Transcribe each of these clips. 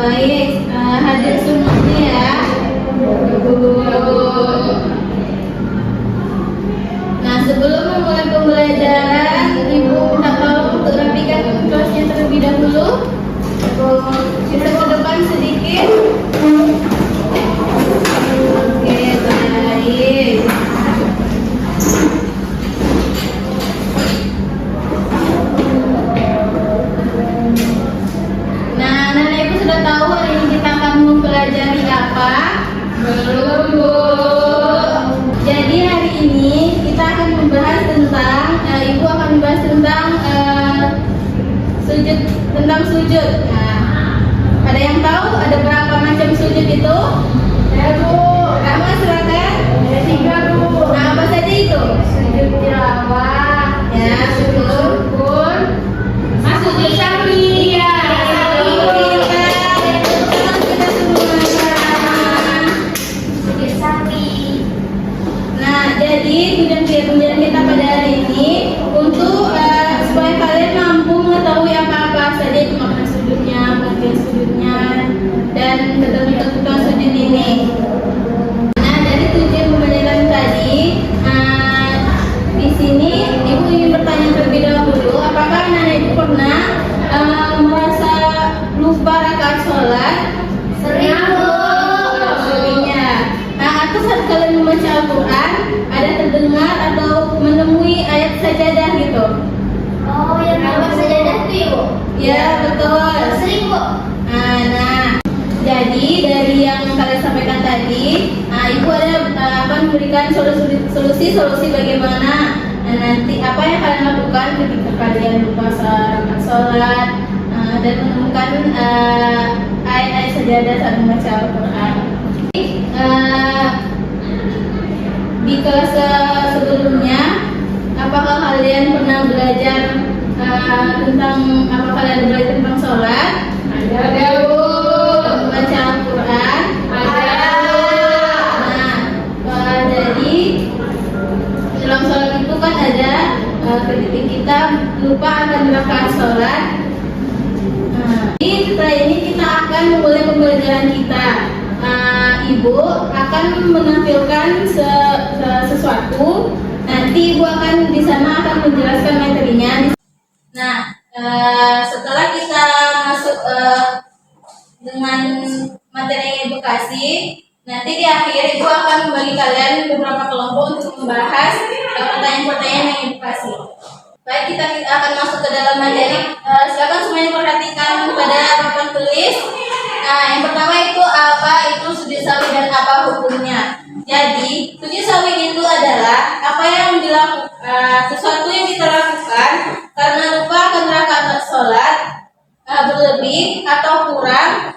Baik, hadir semuanya ya. Nah, sebelum memulai pembelajaran, Ibu minta tolong untuk rapikan kelasnya terlebih dahulu. Kita ke depan sedikit. Oke, baik. Nah, Nana Ibu sudah tahu hari ini kita akan mempelajari apa? Belum, Bu. Jadi hari ini kita akan membahas tentang Ibu akan membahas tentang sujud, tentang sujud. Nah, ada yang tahu ada berapa macam sujud itu? Ya, Bu. Kamu silakan. Ada 3, Bu. Nah, apa saja itu? Sujud tilawah. Ya, sujud rukun. Sujud syahwi. Ya. Jadi tujuan kita pada hari ini untuk supaya kalian mampu mengetahui apa-apa saja itu makna sujudnya, pengertian sujudnya, dan ketentuan sujud ini. Nah, dari tujuan pembelajaran tadi, di sini Ibu ingin bertanya terlebih dahulu, apakah Nana Ibu pernah merasa lupa rakaat sholat? Sering, Bu. Seringnya. Nah, atau saat kalian membaca Al-Quran, ada terdengar atau menemui ayat sajadah gitu? Oh, yang gambar sajadah itu, Ibu? Ya, betul. Sering, Bu. Nah, jadi dari yang kalian sampaikan tadi, Ibu akan memberikan solusi bagaimana nanti apa yang kalian lakukan ketika kalian lupa rakaat sholat dan menemukan ayat-ayat sajadah saat membaca Al-Quran. Di kelas sebelumnya, apakah kalian pernah belajar tentang sholat? Ada, Bu. Membaca Al-Quran? Ada. Nah, jadi dalam sholat itu kan ada ketika kita lupa akan rakaat sholat. Jadi setelah ini kita akan memulai pembelajaran kita. Ibu akan menampilkan sesuatu. Nanti Ibu akan di sana akan menjelaskan materinya. Nah, setelah kita masuk dengan materi edukasi, nanti di akhir Ibu akan membagi kalian beberapa kelompok untuk membahas pertanyaan-pertanyaan yang edukasi. Baik, kita akan masuk ke dalam materi. Silakan semuanya perhatikan pada papan tulis. Nah, yang pertama itu apa itu sujud sawi dan apa hukumnya. Jadi, sujud sawi itu adalah apa yang dilakukan, sesuatu yang kita lakukan karena lupa akan rakaat sholat berlebih atau kurang.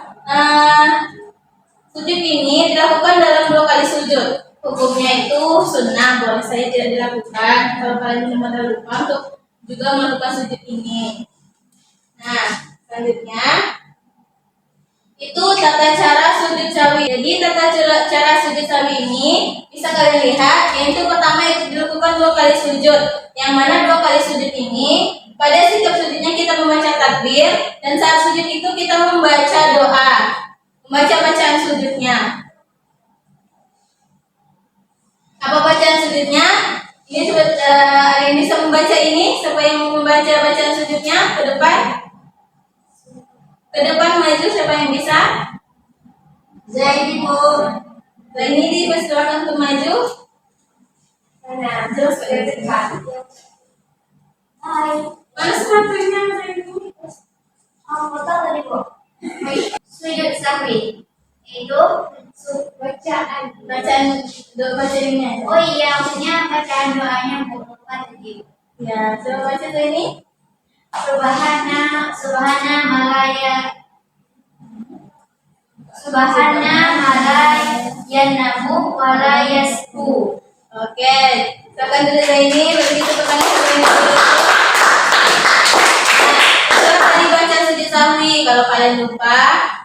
Sujud ini dilakukan dalam 2 kali sujud. Hukumnya itu sunnah, boleh saja tidak dilakukan kalau kalian benar-benar lupa untuk juga melakukan sujud ini. Nah, selanjutnya itu tata cara sujud sawi. Jadi tata cara sujud sawi ini bisa kalian lihat, yaitu pertama itu dilakukan 2 kali sujud. Yang mana 2 kali sujud ini pada setiap sujudnya kita membaca takbir, dan saat sujud itu kita membaca doa, membaca bacaan sujudnya. Apa bacaan sujudnya? Ini bisa membaca ini. Siapa yang membaca bacaan sujudnya? Ke depan maju, siapa yang bisa? Zaini, Bu. Zaini, dipersilakan untuk maju. Nah, terus ke depan. Hai. Mana sepatunya, Zaini? Foto tadi, Bu. Sujud sahwi itu bacaan bacaannya. Oh iya, maksudnya bacaan doanya, Bu. Bukan tadi. Ya, coba baca Zaini. Subhana malayanamu walayasku. Oke, silakan dulu Zaini. Begitu pertanyaan Zaini. Setelah tadi baca sujud sawi, kalau kalian lupa,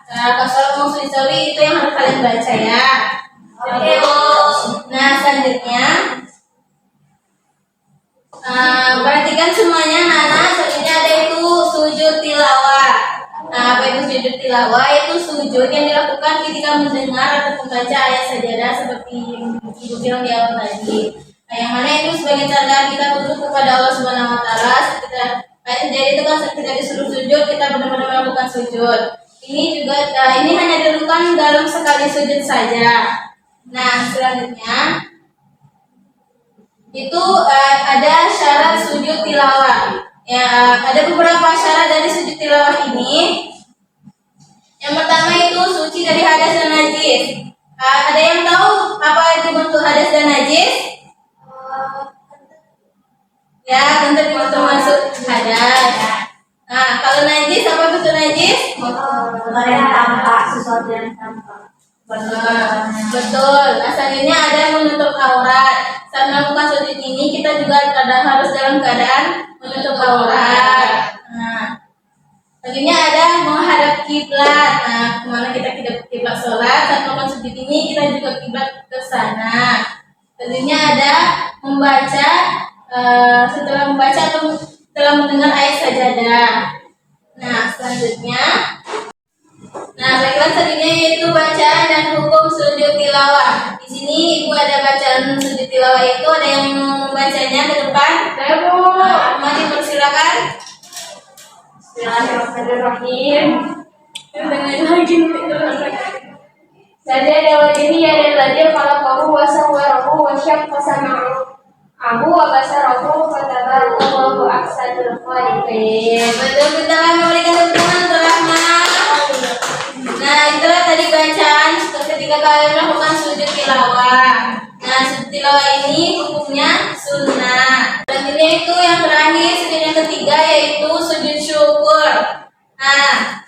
kalau mau sujud sawi itu yang harus kalian baca ya. Oke, Bu. Nah, selanjutnya perhatikan semuanya, Nana. Selanjutnya ada itu sujud tilawah. Nah, apa itu sujud tilawah? Itu sujud yang dilakukan ketika mendengar atau membaca ayat sajadah seperti yang Ibu bilang di awal tadi. Nah, yang mana itu sebagai tanda kita tunduk kepada Allah Subhanahu Wa Taala. Ayat sajadah itu kan saat kita disuruh sujud, kita benar-benar melakukan sujud. Ini juga ini hanya dilakukan dalam sekali sujud saja. Nah, selanjutnya itu ada syarat sujud tilawah. Ya, ada beberapa syarat dari sujud tilawah ini. Yang pertama itu suci dari hadas dan najis. Ada yang tahu apa itu bentuk hadas dan najis? Ya, tentu bentuk masuk hadas. Nah, kalau najis apa bentuk najis? yang tampak, sesuatu yang tampak. Betul. Nah, selanjutnya ada yang menutup aurat. Saat melakukan sujud ini kita juga harus dalam keadaan menutup aurat. Nah, selanjutnya ada menghadap kiblat. Nah, kemana kita kiblat sholat? Saat melakukan sujud ini kita juga kiblat ke sana. Selanjutnya ada membaca setelah membaca atau setelah mendengar ayat sajadah. Nah, selanjutnya baiklah selanjutnya yaitu bacaan dan hukum sujud tilawah. Di sini Ibu ada bacaan sujud tilawah itu, ada yang membacanya ke depan. Mau dipersilakan. Bismillahirrahmanirrahim. Dengan lagi. Sajada wajhi ya ladzi khalaqahu wa sawwarahu wa syaqqa sam'ahu wa basarahu fa tabarakallahu ahsanul khaliqin. Betul, kita akan memberikan tepuk tangan untuk Rahma. Nah, itulah tadi bacaan ketika kalian melakukan sujud tilawah. Nah, sujud tilawah ini hukumnya sunnah. Selanjutnya itu yang terakhir, sujud yang ketiga yaitu sujud syukur. Nah,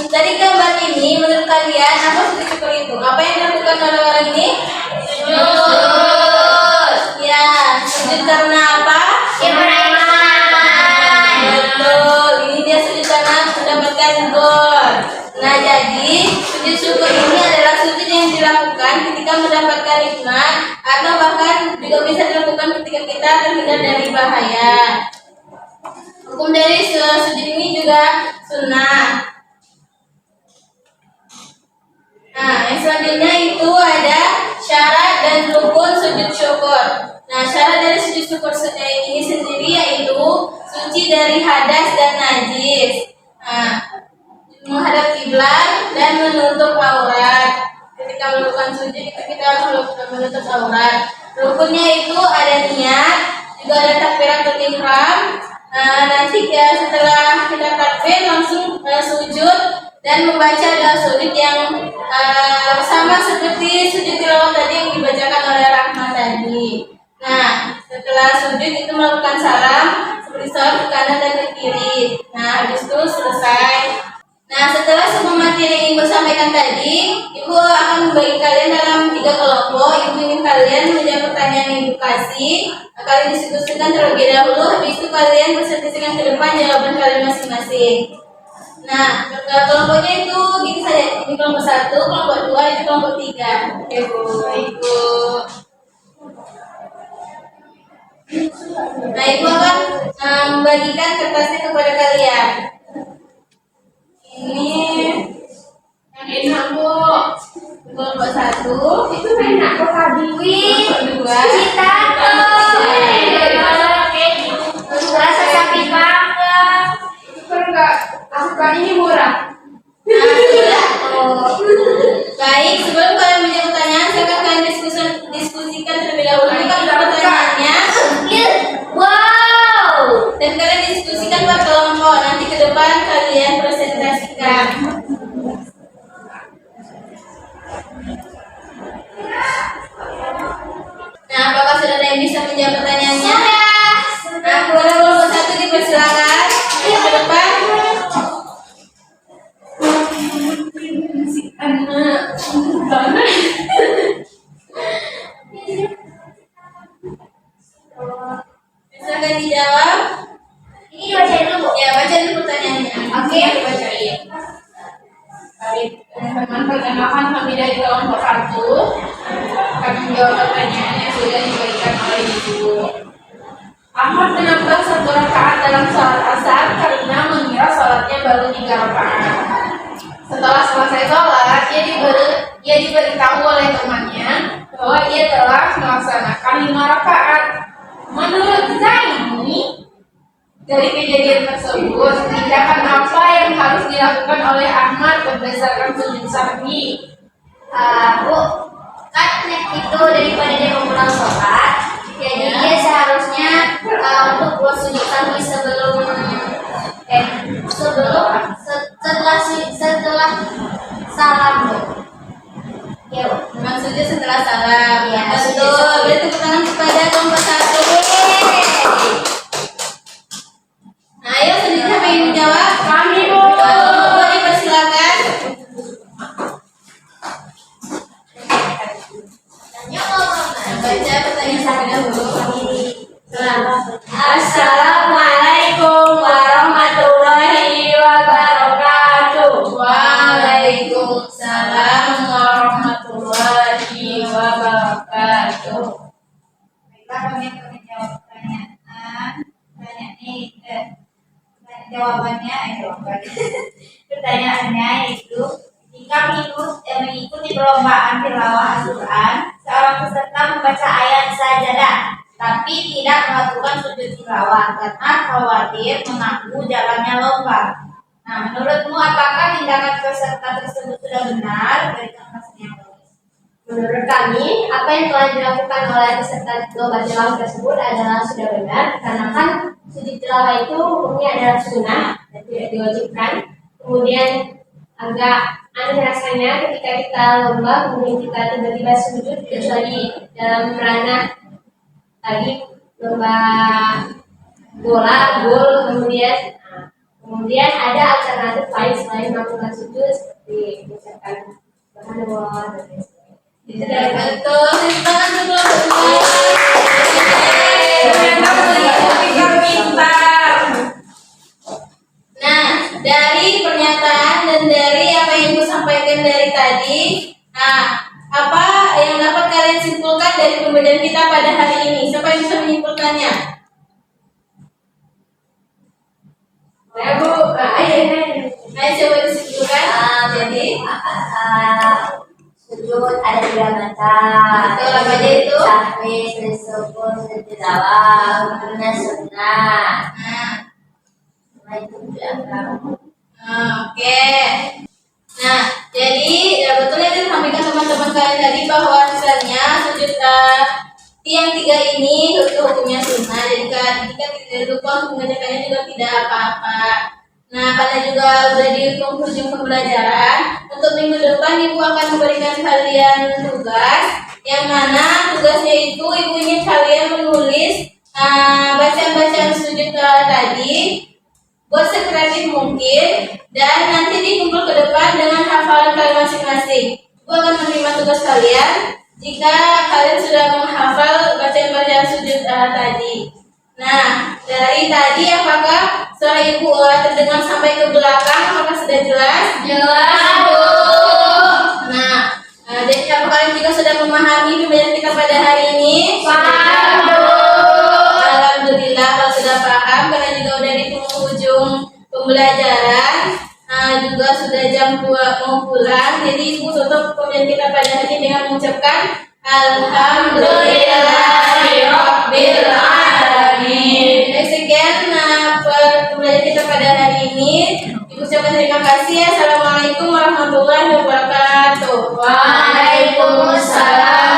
dari gambar ini menurut kalian apa sujud syukur itu? Apa yang dilakukan oleh orang ini? Sujud. Ya, sujud karena apa? Betul, ini dia sujud karena mendapatkan gol. Nah, jadi sujud syukur ini adalah sujud yang dilakukan ketika mendapatkan nikmat atau bahkan juga bisa dilakukan ketika kita terhindar dari bahaya. Hukum dari sujud ini juga sunnah. Nah, yang selanjutnya itu ada syarat dan rukun sujud syukur. Nah, syarat dari sujud syukur ini sendiri yaitu suci dari hadas dan najis. Nah, menghadap kiblat dan menutup aurat. Ketika melakukan sujud itu kita harus menutup aurat. Rukunnya itu ada niat, juga ada takbiratul ihram. Nanti setelah kita takbir langsung sujud dan membaca doa sujud yang sama seperti sujud tilawah tadi yang dibacakan oleh Rahma tadi. Nah, setelah sujud itu melakukan salam seperti salam ke kanan dan ke kiri. Nah, habis itu selesai. Nah, setelah semua materi yang Ibu sampaikan tadi, Ibu akan membagi kalian dalam 3 kelompok. Ibu ingin kalian menjawab pertanyaan yang Ibu kasih. Kalian diskusikan terlebih dahulu, habis itu kalian presentasikan ke depan jawaban kalian masing-masing. Nah, kelompoknya itu gini saja. Ini kelompok 1, kelompok 2, itu kelompok 3. Oke, Bu. Ibu. Nah, Ibu akan membagikan kertasnya kepada kalian. Ini yang enak, Bu. Kelompok 1 Itu enak kok tadi. kelompok 2 Cita rasa sapi bangga. Itu enggak asupan ini murah. Nah, sudah. Baik, sebelum kalian menjawab pertanyaan, silakan kalian diskusikan terlebih dahulu. Ini kan pertanyaannya. Wow. Dan kalian diskusikan per kelompok. Nanti ke depan kalian presentasikan. Nah, apakah sudah ada yang bisa menjawab pertanyaannya? Nah, kepada kelompok 1 dipersilakan. Ke depan. Silakan dijawab. Ini dibacain dulu. Ya, baca dulu pertanyaannya. Oke, dibacain. Baik, teman-teman perkenalkan kami dari kelompok 1. Kami menjawab pertanyaan yang sudah diberikan oleh Ibu. Ahmad menambah 1 rakaat dalam sholat asar karena mengira sholatnya baru 3 rakaat. Setelah selesai sholat, saat ia diberitahu oleh temannya bahwa ia telah melaksanakan 5 rakaat. Menurut Zaini, dari kejadian tersebut, tindakan apa yang harus dilakukan oleh Ahmad berdasarkan sujud sahwi? Bu, kan itu daripada dia mengulang sholat, jadi dia seharusnya untuk buat sujud sahwi setelah salam, Bu. Ya, Bu. Maksudnya setelah salam. Iya, Betul. Beri tepuk tangan kepada kelompok 1. Nah, ayo selanjutnya siapa yang menjawab? Kami, Bu. Oh, dipersilakan. Baca pertanyaan terlebih dahulu. Assalamualaikum warahmatullahi wabarakatuh. Waalaikumsalam warahmatullahi wabarakatuh. Baiklah, kami akan menjawab pertanyaannya yaitu jika mengikuti perlombaan tilawah Al-Quran, seorang peserta membaca ayat sajadah tapi tidak melakukan sujud tilawah karena khawatir mengaku jalannya longgar. Nah, menurutmu apakah tindakan peserta tersebut sudah benar? Berikan alasan yang bagus. Menurut kami, apa yang telah dilakukan oleh peserta lomba tilawah tersebut adalah sudah benar, karena kan sujud tilawah itu hukumnya adalah sunnah dan tidak diwajibkan. Kemudian agak aneh rasanya ketika kita lomba, kemudian kita tiba-tiba sujud, kecuali dalam ranah tadi lomba bola, gol, kemudian ada alternatif lain selain melakukan sujud seperti mengucapkan subhanallah dan lain sebagainya. Tidak betul. Tangan dulu. Ternyata kita pintar. Nah, dari pernyataan dan dari apa yang Ibu sampaikan dari tadi, nah, apa yang dapat kalian simpulkan dari pembelajaran kita pada hari ini? Siapa yang bisa menyimpulkannya? Ya Bu, ayo. Ayo coba disimpulkan. Jadi, Sujud ada 3 macam. Betul, apa aja itu? Sahwi, sujud, sujud tilawah, hukumnya sunnah. nah, Itu dianggap. oke. Nah, jadi ya betul yang disampaikan teman-teman kalian tadi bahwa misalnya sujud tiang 3 ini itu hukumnya sunnah. Jadi jika tidak lupa untuk mengerjakannya juga tidak apa-apa. Nah, karena juga sudah di penghujung pembelajaran, untuk minggu depan Ibu akan memberikan kalian tugas, yang mana tugasnya itu Ibu ingin kalian menulis bacaan-bacaan sujud tadi, buat sekreatif mungkin, dan nanti dikumpul ke depan dengan hafalan kalian masing-masing. Ibu akan menerima tugas kalian jika kalian sudah menghafal bacaan-bacaan sujud tadi. Nah, dari tadi apakah suara Ibu terdengar sampai ke belakang? Apakah sudah jelas? Jelas, Bu. Nah, jadi apakah kalian juga sudah memahami pembelajaran kita pada hari ini? Paham, Bu. Alhamdulillah kalau sudah paham, karena juga udah di penghujung pembelajaran. Juga sudah jam 2 mau pulang. Jadi Ibu tutup pembelajaran kita pada hari ini dengan mengucapkan Alhamdulillahirabbil alamin. Sekian pembelajaran kita pada hari ini. Ibu ucapkan terima kasih. Assalamualaikum warahmatullahi wabarakatuh. Waalaikumsalam